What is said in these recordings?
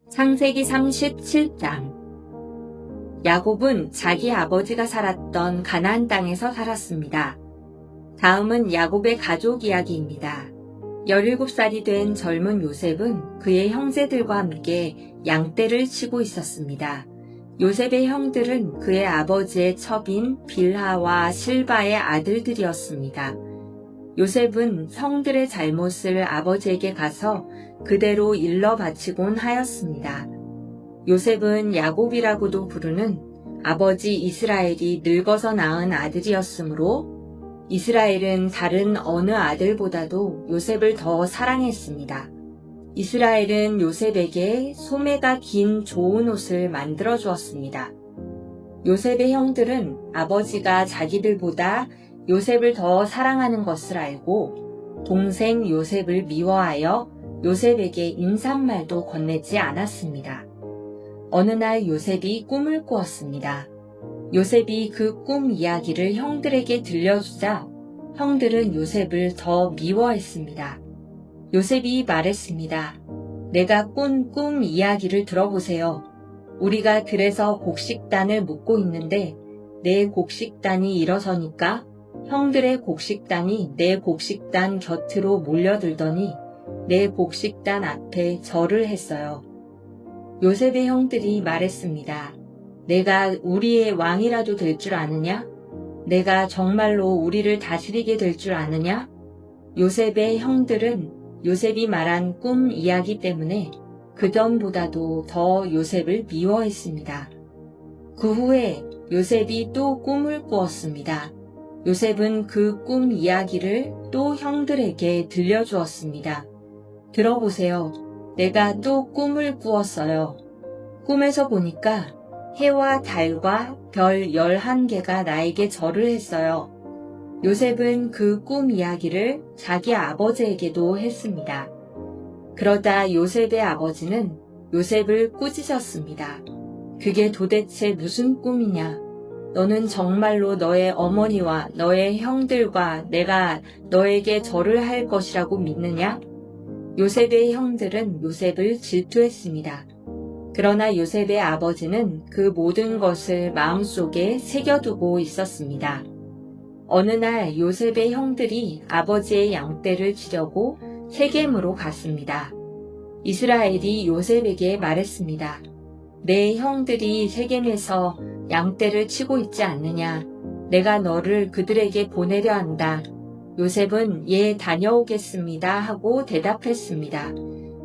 창세기 37장. 야곱은 자기 아버지가 살았던 가나안 땅에서 살았습니다. 다음은 야곱의 가족 이야기입니다. 17살이 된 젊은 요셉은 그의 형제들과 함께 양떼를 치고 있었습니다. 요셉의 형들은 그의 아버지의 첩인 빌하와 실바의 아들들이었습니다. 요셉은 형들의 잘못을 아버지에게 가서 그대로 일러 바치곤 하였습니다. 요셉은 야곱이라고도 부르는 아버지 이스라엘이 늙어서 낳은 아들이었으므로 이스라엘은 다른 어느 아들보다도 요셉을 더 사랑했습니다. 이스라엘은 요셉에게 소매가 긴 좋은 옷을 만들어 주었습니다. 요셉의 형들은 아버지가 자기들보다 요셉을 더 사랑하는 것을 알고 동생 요셉을 미워하여 요셉에게 인사말도 건네지 않았습니다. 어느 날 요셉이 꿈을 꾸었습니다. 요셉이 그 꿈 이야기를 형들에게 들려주자 형들은 요셉을 더 미워했습니다. 요셉이 말했습니다. 내가 꾼 꿈 이야기를 들어보세요. 우리가 들에서 곡식단을 묶고 있는데 내 곡식단이 일어서니까 형들의 곡식단이 내 곡식단 곁으로 몰려들더니 내 곡식단 앞에 절을 했어요. 요셉의 형들이 말했습니다. 내가 우리의 왕이라도 될 줄 아느냐? 내가 정말로 우리를 다스리게 될 줄 아느냐? 요셉의 형들은 요셉이 말한 꿈 이야기 때문에 그전보다도 더 요셉을 미워했습니다. 그 후에 요셉이 또 꿈을 꾸었습니다. 요셉은 그 꿈 이야기를 또 형들에게 들려주었습니다. 들어보세요. 내가 또 꿈을 꾸었어요. 꿈에서 보니까 해와 달과 별 11개가 나에게 절을 했어요. 요셉은 그 꿈 이야기를 자기 아버지에게도 했습니다. 그러다 요셉의 아버지는 요셉을 꾸짖었습니다. 그게 도대체 무슨 꿈이냐? 너는 정말로 너의 어머니와 너의 형들과 내가 너에게 절을 할 것이라고 믿느냐? 요셉의 형들은 요셉을 질투했습니다. 그러나 요셉의 아버지는 그 모든 것을 마음속에 새겨두고 있었습니다. 어느 날 요셉의 형들이 아버지의 양떼를 치려고 세겜으로 갔습니다. 이스라엘이 요셉에게 말했습니다. 내 형들이 세겜에서 양떼를 치고 있지 않느냐? 내가 너를 그들에게 보내려 한다. 요셉은 예, 다녀오겠습니다 하고 대답했습니다.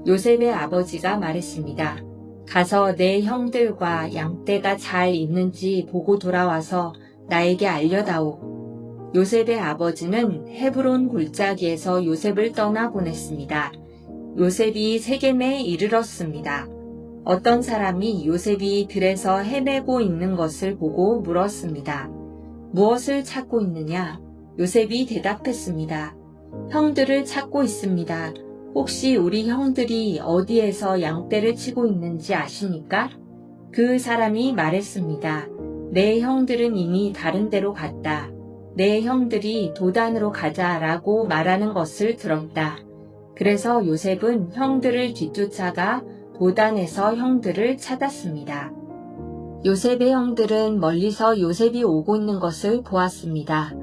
요셉의 아버지가 말했습니다. 가서 내 형들과 양떼가 잘 있는지 보고 돌아와서 나에게 알려다오. 요셉의 아버지는 헤브론 골짜기에서 요셉을 떠나보냈습니다. 요셉이 세겜에 이르렀습니다. 어떤 사람이 요셉이 들에서 헤매고 있는 것을 보고 물었습니다. 무엇을 찾고 있느냐? 요셉이 대답했습니다. 형들을 찾고 있습니다. 혹시 우리 형들이 어디에서 양떼를 치고 있는지 아십니까? 그 사람이 말했습니다. 내 형들은 이미 다른 데로 갔다. 내 형들이 도단으로 가자라고 말하는 것을 들었다. 그래서 요셉은 형들을 뒤쫓아가 도단에서 형들을 찾았습니다. 요셉의 형들은 멀리서 요셉이 오고 있는 것을 보았습니다.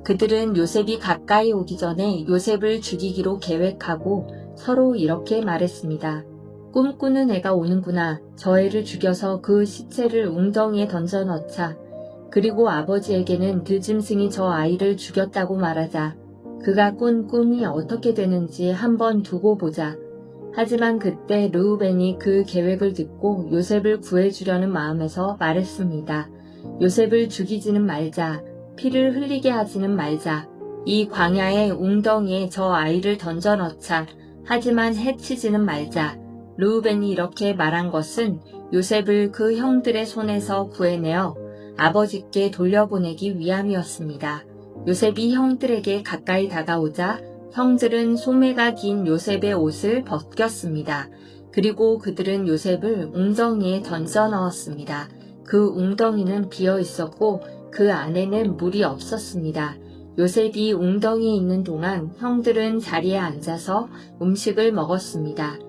그들은 요셉이 가까이 오기 전에 요셉을 죽이기로 계획하고 서로 이렇게 말했습니다. 꿈꾸는 애가 오는구나. 저 애를 죽여서 그 시체를 웅덩이에 던져 넣자. 그리고 아버지에게는 들짐승이 저 아이를 죽였다고 말하자. 그가 꾼 꿈이 어떻게 되는지 한번 두고 보자. 하지만 그때 르우벤이 그 계획을 듣고 요셉을 구해주려는 마음에서 말했습니다. 요셉을 죽이지는 말자. 피를 흘리게 하지는 말자. 이 광야의 웅덩이에 저 아이를 던져 넣자. 하지만 해치지는 말자. 르우벤이 이렇게 말한 것은 요셉을 그 형들의 손에서 구해내어 아버지께 돌려보내기 위함이었습니다. 요셉이 형들에게 가까이 다가오자 형들은 소매가 긴 요셉의 옷을 벗겼습니다. 그리고 그들은 요셉을 웅덩이에 던져 넣었습니다. 그 웅덩이는 비어 있었고 그 안에는 물이 없었습니다. 요셉이 웅덩이에 있는 동안 형들은 자리에 앉아서 음식을 먹었습니다.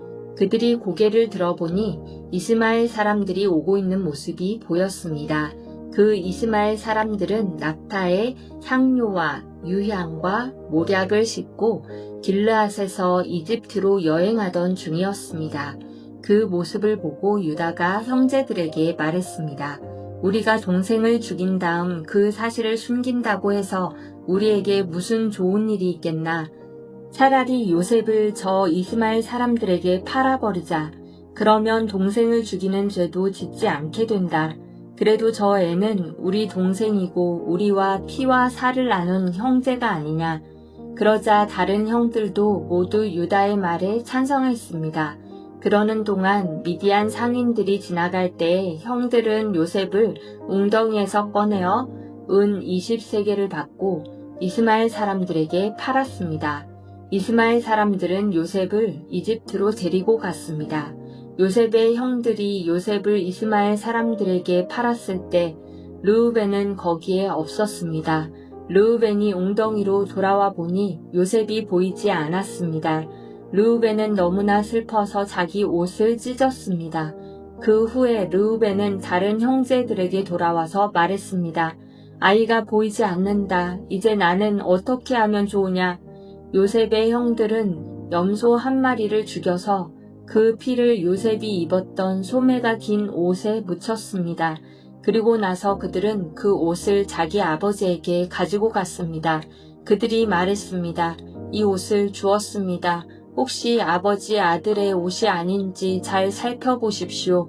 그들이 고개를 들어보니 이스마엘 사람들이 오고 있는 모습이 보였습니다. 그 이스마엘 사람들은 낙타에 향료와 유향과 모략을 싣고 길르앗에서 이집트로 여행하던 중이었습니다. 그 모습을 보고 유다가 형제들에게 말했습니다. 우리가 동생을 죽인 다음 그 사실을 숨긴다고 해서 우리에게 무슨 좋은 일이 있겠나. 차라리 요셉을 저 이스마엘 사람들에게 팔아버리자. 그러면 동생을 죽이는 죄도 짓지 않게 된다. 그래도 저 애는 우리 동생이고 우리와 피와 살을 나눈 형제가 아니냐. 그러자 다른 형들도 모두 유다의 말에 찬성했습니다. 그러는 동안 미디안 상인들이 지나갈 때 형들은 요셉을 웅덩이에서 꺼내어 은 20세겔을 받고 이스마엘 사람들에게 팔았습니다. 이스마엘 사람들은 요셉을 이집트로 데리고 갔습니다. 요셉의 형들이 요셉을 이스마엘 사람들에게 팔았을 때 르우벤은 거기에 없었습니다. 르우벤이 웅덩이로 돌아와 보니 요셉이 보이지 않았습니다. 르우벤은 너무나 슬퍼서 자기 옷을 찢었습니다. 그 후에 르우벤은 다른 형제들에게 돌아와서 말했습니다. 아이가 보이지 않는다. 이제 나는 어떻게 하면 좋으냐. 요셉의 형들은 염소 한 마리를 죽여서 그 피를 요셉이 입었던 소매가 긴 옷에 묻혔습니다. 그리고 나서 그들은 그 옷을 자기 아버지에게 가지고 갔습니다. 그들이 말했습니다. 이 옷을 주었습니다. 혹시 아버지 아들의 옷이 아닌지 잘 살펴보십시오.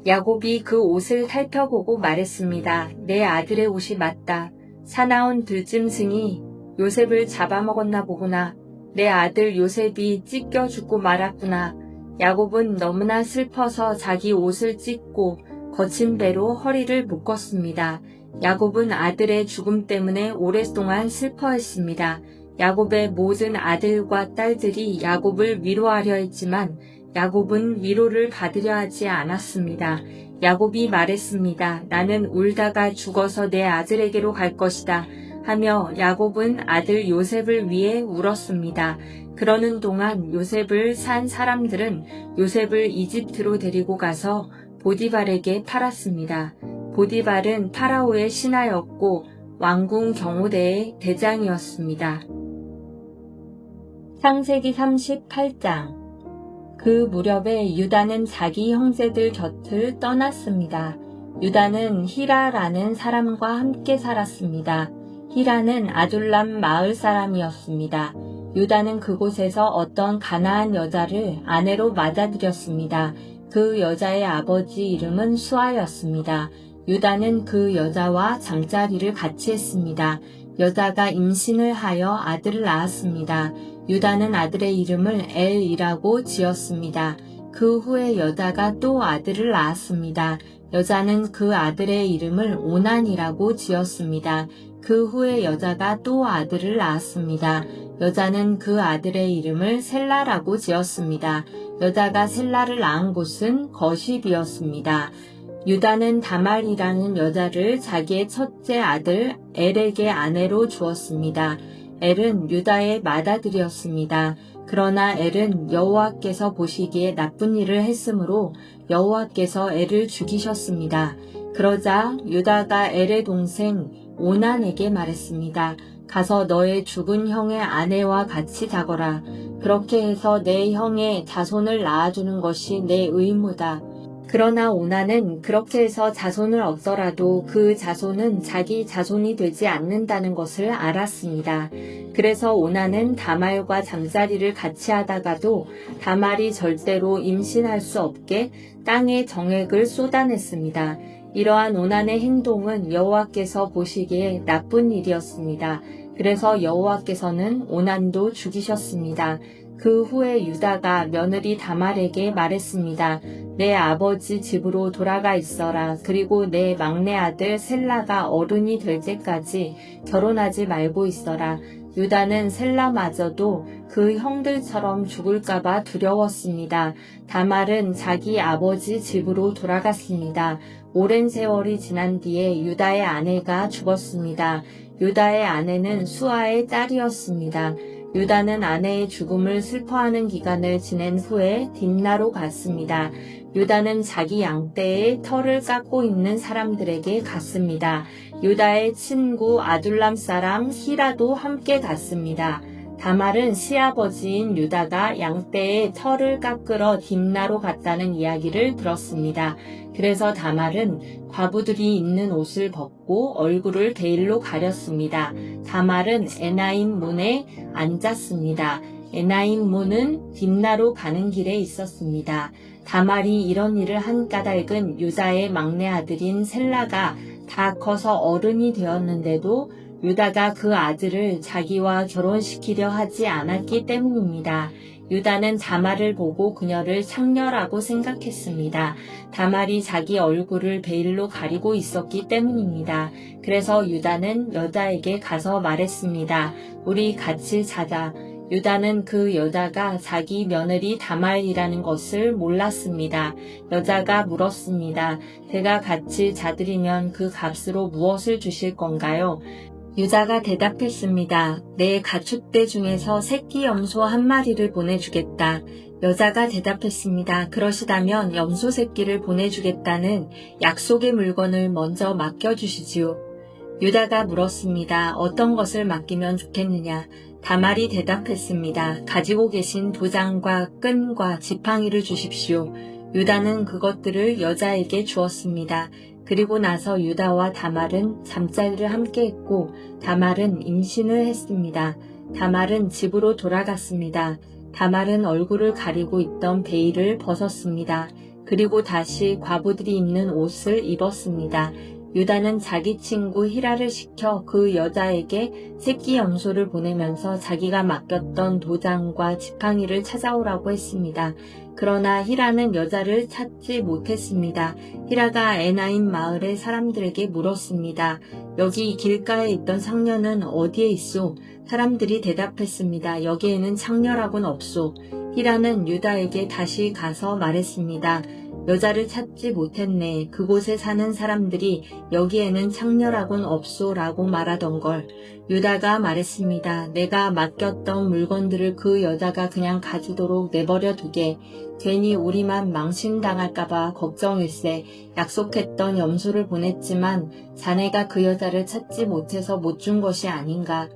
야곱이 그 옷을 살펴보고 말했습니다. 내 아들의 옷이 맞다. 사나운 들짐승이 요셉을 잡아먹었나 보구나. 내 아들 요셉이 찢겨 죽고 말았구나. 야곱은 너무나 슬퍼서 자기 옷을 찢고 거친 배로 허리를 묶었습니다. 야곱은 아들의 죽음 때문에 오랫동안 슬퍼했습니다. 야곱의 모든 아들과 딸들이 야곱을 위로하려 했지만 야곱은 위로를 받으려 하지 않았습니다. 야곱이 말했습니다. 나는 울다가 죽어서 내 아들에게로 갈 것이다. 하며 야곱은 아들 요셉을 위해 울었습니다. 그러는 동안 요셉을 산 사람들은 요셉을 이집트로 데리고 가서 보디발에게 팔았습니다. 보디발은 파라오의 신하였고 왕궁 경호대의 대장이었습니다. 창세기 38장. 그 무렵에 유다는 자기 형제들 곁을 떠났습니다. 유다는 히라라는 사람과 함께 살았습니다. 히라는 아둘람 마을 사람이었습니다. 유다는 그곳에서 어떤 가나안 여자를 아내로 맞아들였습니다. 그 여자의 아버지 이름은 수아였습니다. 유다는 그 여자와 잠자리를 같이 했습니다. 여자가 임신을 하여 아들을 낳았습니다. 유다는 아들의 이름을 엘이라고 지었습니다. 그 후에 여자가 또 아들을 낳았습니다. 여자는 그 아들의 이름을 오난이라고 지었습니다. 그 후에 여자가 또 아들을 낳았습니다. 여자는 그 아들의 이름을 셀라라고 지었습니다. 여자가 셀라를 낳은 곳은 거십이었습니다. 유다는 다말이라는 여자를 자기의 첫째 아들 엘에게 아내로 주었습니다. 엘은 유다의 맏아들이었습니다. 그러나 엘은 여호와께서 보시기에 나쁜 일을 했으므로 여호와께서 엘을 죽이셨습니다. 그러자 유다가 엘의 동생 오난에게 말했습니다. 가서 너의 죽은 형의 아내와 같이 자거라. 그렇게 해서 내 형의 자손을 낳아주는 것이 내 의무다. 그러나 오난은 그렇게 해서 자손을 얻더라도 그 자손은 자기 자손이 되지 않는다는 것을 알았습니다. 그래서 오난은 다말과 잠자리를 같이 하다가도 다말이 절대로 임신할 수 없게 땅에 정액을 쏟아냈습니다. 이러한 오난의 행동은 여호와께서 보시기에 나쁜 일이었습니다. 그래서 여호와께서는 오난도 죽이셨습니다. 그 후에 유다가 며느리 다말에게 말했습니다. 내 아버지 집으로 돌아가 있어라. 그리고 내 막내 아들 셀라가 어른이 될 때까지 결혼하지 말고 있어라. 유다는 셀라마저도 그 형들처럼 죽을까봐 두려웠습니다. 다말은 자기 아버지 집으로 돌아갔습니다. 오랜 세월이 지난 뒤에 유다의 아내가 죽었습니다. 유다의 아내는 수아의 딸이었습니다. 유다는 아내의 죽음을 슬퍼하는 기간을 지낸 후에 딥나로 갔습니다. 유다는 자기 양떼의 털을 깎고 있는 사람들에게 갔습니다. 유다의 친구 아둘람 사람 히라도 함께 갔습니다. 다말은 시아버지인 유다가 양떼의 털을 깎으러 딥나로 갔다는 이야기를 들었습니다. 그래서 다말은 과부들이 입는 옷을 벗고 얼굴을 베일로 가렸습니다. 다말은 에나임 문에 앉았습니다. 에나임 문은 딥나로 가는 길에 있었습니다. 다말이 이런 일을 한 까닭은 유다의 막내 아들인 셀라가 다 커서 어른이 되었는데도 유다가 그 아들을 자기와 결혼시키려 하지 않았기 때문입니다. 유다는 다말을 보고 그녀를 창녀라고 생각했습니다. 다말이 자기 얼굴을 베일로 가리고 있었기 때문입니다. 그래서 유다는 여자에게 가서 말했습니다. 우리 같이 자자. 유다는 그 여자가 자기 며느리 다말이라는 것을 몰랐습니다. 여자가 물었습니다. 제가 같이 자드리면 그 값으로 무엇을 주실 건가요? 유다가 대답했습니다. 내 가축대 중에서 새끼 염소 한 마리를 보내주겠다. 여자가 대답했습니다. 그러시다면 염소 새끼를 보내주겠다는 약속의 물건을 먼저 맡겨주시지요. 유다가 물었습니다. 어떤 것을 맡기면 좋겠느냐? 다말이 대답했습니다. 가지고 계신 도장과 끈과 지팡이를 주십시오. 유다는 그것들을 여자에게 주었습니다. 그리고 나서 유다와 다말은 잠자리를 함께 했고 다말은 임신을 했습니다. 다말은 집으로 돌아갔습니다. 다말은 얼굴을 가리고 있던 베일을 벗었습니다. 그리고 다시 과부들이 입는 옷을 입었습니다. 유다는 자기 친구 히라를 시켜 그 여자에게 새끼 염소를 보내면서 자기가 맡겼던 도장과 지팡이를 찾아오라고 했습니다. 그러나 히라는 여자를 찾지 못했습니다. 히라가 에나임 마을의 사람들에게 물었습니다. 여기 길가에 있던 상녀는 어디에 있소? 사람들이 대답했습니다. 여기에는 창녀라곤 없소. 히라는 유다에게 다시 가서 말했습니다. 여자를 찾지 못했네. 그곳에 사는 사람들이 여기에는 창녀라곤 없소 라고 말하던걸. 유다가 말했습니다. 내가 맡겼던 물건들을 그 여자가 그냥 가지도록 내버려 두게. 괜히 우리만 망신당할까봐 걱정일세. 약속했던 염소를 보냈지만 자네가 그 여자를 찾지 못해서 못 준 것이 아닌가.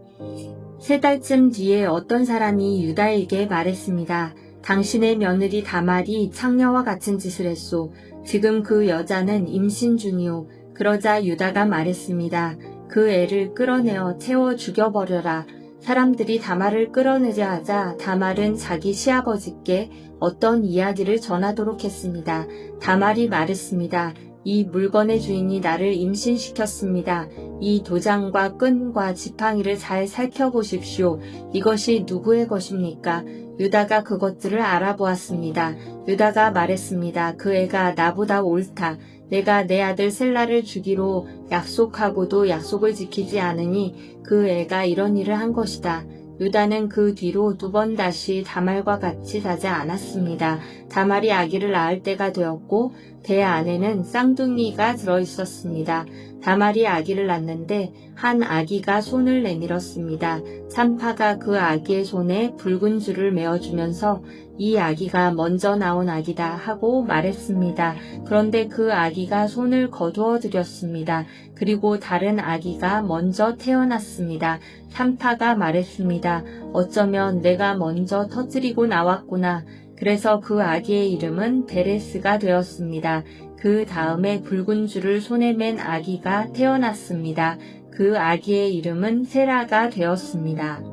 3달쯤 뒤에 어떤 사람이 유다에게 말했습니다. 당신의 며느리 다말이 창녀와 같은 짓을 했소. 지금 그 여자는 임신 중이오. 그러자 유다가 말했습니다. 그 애를 끌어내어 태워 죽여버려라. 사람들이 다말을 끌어내자 하자 다말은 자기 시아버지께 어떤 이야기를 전하도록 했습니다. 다말이 말했습니다. 이 물건의 주인이 나를 임신시켰습니다. 이 도장과 끈과 지팡이를 잘 살펴보십시오. 이것이 누구의 것입니까? 유다가 그것들을 알아보았습니다. 유다가 말했습니다. 그 애가 나보다 옳다. 내가 내 아들 셀라를 주기로 약속하고도 약속을 지키지 않으니 그 애가 이런 일을 한 것이다. 유다는 그 뒤로 2번 다시 다말과 같이 자지 않았습니다. 다말이 아기를 낳을 때가 되었고 배 안에는 쌍둥이가 들어있었습니다. 다말이 아기를 낳는데 한 아기가 손을 내밀었습니다. 산파가 그 아기의 손에 붉은 줄을 메어주면서 이 아기가 먼저 나온 아기다 하고 말했습니다. 그런데 그 아기가 손을 거두어 드렸습니다. 그리고 다른 아기가 먼저 태어났습니다. 산파가 말했습니다. 어쩌면 내가 먼저 터뜨리고 나왔구나. 그래서 그 아기의 이름은 베레스가 되었습니다. 그 다음에 붉은 줄을 손에 맨 아기가 태어났습니다. 그 아기의 이름은 세라가 되었습니다.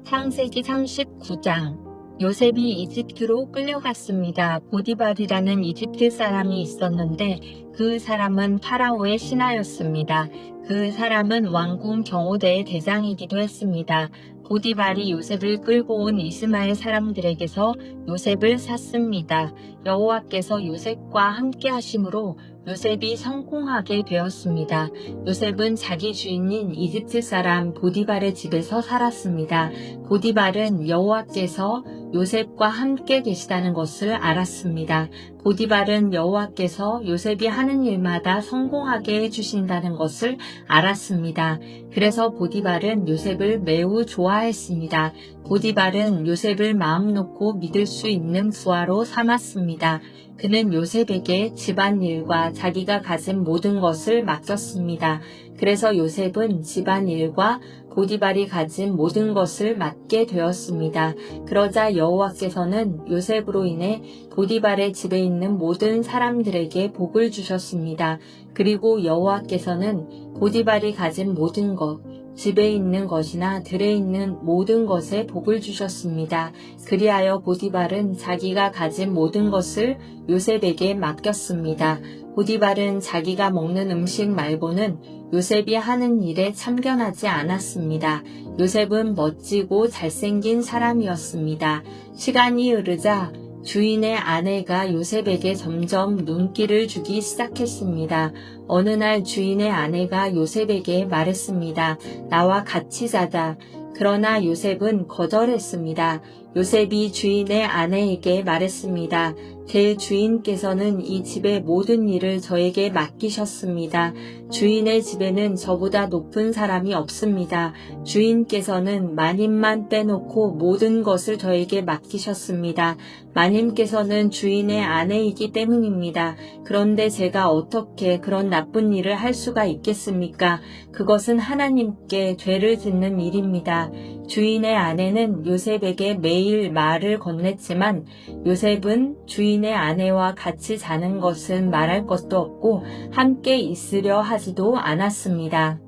창세기 39장. 요셉이 이집트로 끌려갔습니다. 보디발이라는 이집트 사람이 있었는데 그 사람은 파라오의 신하였습니다. 그 사람은 왕궁 경호대의 대장이기도 했습니다. 보디발이 요셉을 끌고 온 이스마엘 사람들에게서 요셉을 샀습니다. 여호와께서 요셉과 함께 하심으로 요셉이 성공하게 되었습니다. 요셉은 자기 주인인 이집트 사람 보디발의 집에서 살았습니다. 보디발은 여호와께서 요셉과 함께 계시다는 것을 알았습니다. 보디발은 여호와께서 요셉이 하는 일마다 성공하게 해주신다는 것을 알았습니다. 그래서 보디발은 요셉을 매우 좋아했습니다. 보디발은 요셉을 마음 놓고 믿을 수 있는 부하로 삼았습니다. 그는 요셉에게 집안일과 자기가 가진 모든 것을 맡겼습니다. 그래서 요셉은 집안일과 보디발이 가진 모든 것을 맡게 되었습니다. 그러자 여호와께서는 요셉으로 인해 보디발의 집에 있는 모든 사람들에게 복을 주셨습니다. 그리고 여호와께서는 보디발이 가진 모든 것, 집에 있는 것이나 들에 있는 모든 것에 복을 주셨습니다. 그리하여 보디발은 자기가 가진 모든 것을 요셉에게 맡겼습니다. 보디발은 자기가 먹는 음식 말고는 요셉이 하는 일에 참견하지 않았습니다. 요셉은 멋지고 잘생긴 사람이었습니다. 시간이 흐르자 주인의 아내가 요셉에게 점점 눈길을 주기 시작했습니다. 어느 날 주인의 아내가 요셉에게 말했습니다. 나와 같이 자자. 그러나 요셉은 거절했습니다. 요셉이 주인의 아내에게 말했습니다. 제 주인께서는 이 집의 모든 일을 저에게 맡기셨습니다. 주인의 집에는 저보다 높은 사람이 없습니다. 주인께서는 마님만 빼놓고 모든 것을 저에게 맡기셨습니다. 마님께서는 주인의 아내이기 때문입니다. 그런데 제가 어떻게 그런 나쁜 일을 할 수가 있겠습니까? 그것은 하나님께 죄를 짓는 일입니다. 주인의 아내는 요셉에게 매일 말을 건넸지만 요셉은 주인의 아내와 같이 자는 것은 말할 것도 없고 함께 있으려 하지도 않았습니다.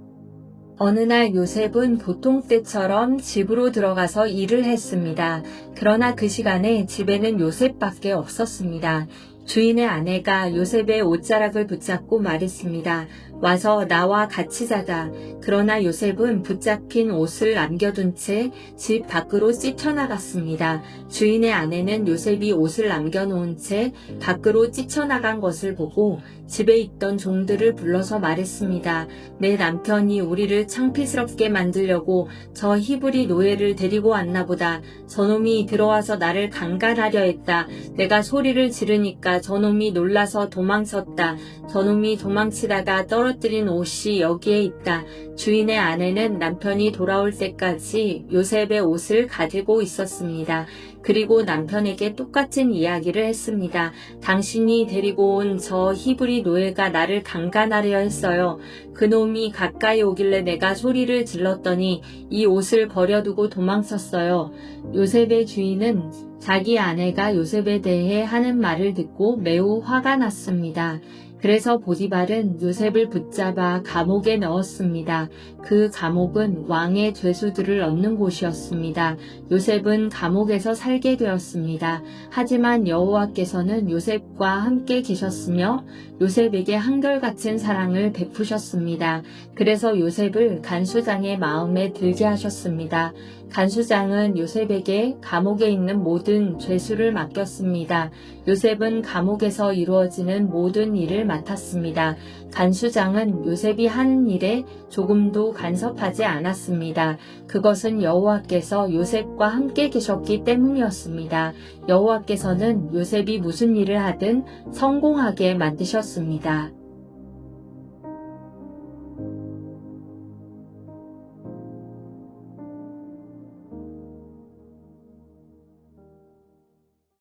어느 날 요셉은 보통 때처럼 집으로 들어가서 일을 했습니다. 그러나 그 시간에 집에는 요셉밖에 없었습니다. 주인의 아내가 요셉의 옷자락을 붙잡고 말했습니다. 와서 나와 같이 자자. 그러나 요셉은 붙잡힌 옷을 남겨둔 채 집 밖으로 뛰쳐나갔습니다. 주인의 아내는 요셉이 옷을 남겨놓은 채 밖으로 뛰쳐나간 것을 보고 집에 있던 종들을 불러서 말했습니다. 내 남편이 우리를 창피스럽게 만들려고 저 히브리 노예를 데리고 왔나 보다. 저놈이 들어와서 나를 강간하려 했다. 내가 소리를 지르니까 저놈이 놀라서 도망쳤다. 저놈이 도망치다가 떨어뜨린 옷이 여기에 있다. 주인의 아내는 남편이 돌아올 때까지 요셉의 옷을 가지고 있었습니다. 그리고 남편에게 똑같은 이야기를 했습니다. 당신이 데리고 온 저 히브리 노예가 나를 강간하려 했어요. 그놈이 가까이 오길래 내가 소리를 질렀더니 이 옷을 버려두고 도망쳤어요. 요셉의 주인은 자기 아내가 요셉에 대해 하는 말을 듣고 매우 화가 났습니다. 그래서 보디발은 요셉을 붙잡아 감옥에 넣었습니다. 그 감옥은 왕의 죄수들을 얻는 곳이었습니다. 요셉은 감옥에서 살게 되었습니다. 하지만 여호와께서는 요셉과 함께 계셨으며 요셉에게 한결같은 사랑을 베푸셨습니다. 그래서 요셉을 간수장의 마음에 들게 하셨습니다. 간수장은 요셉에게 감옥에 있는 모든 죄수를 맡겼습니다. 요셉은 감옥에서 이루어지는 모든 일을 맡았습니다. 간수장은 요셉이 하는 일에 조금도 간섭하지 않았습니다. 그것은 여호와께서 요셉과 함께 계셨기 때문이었습니다. 여호와께서는 요셉이 무슨 일을 하든 성공하게 만드셨습니다.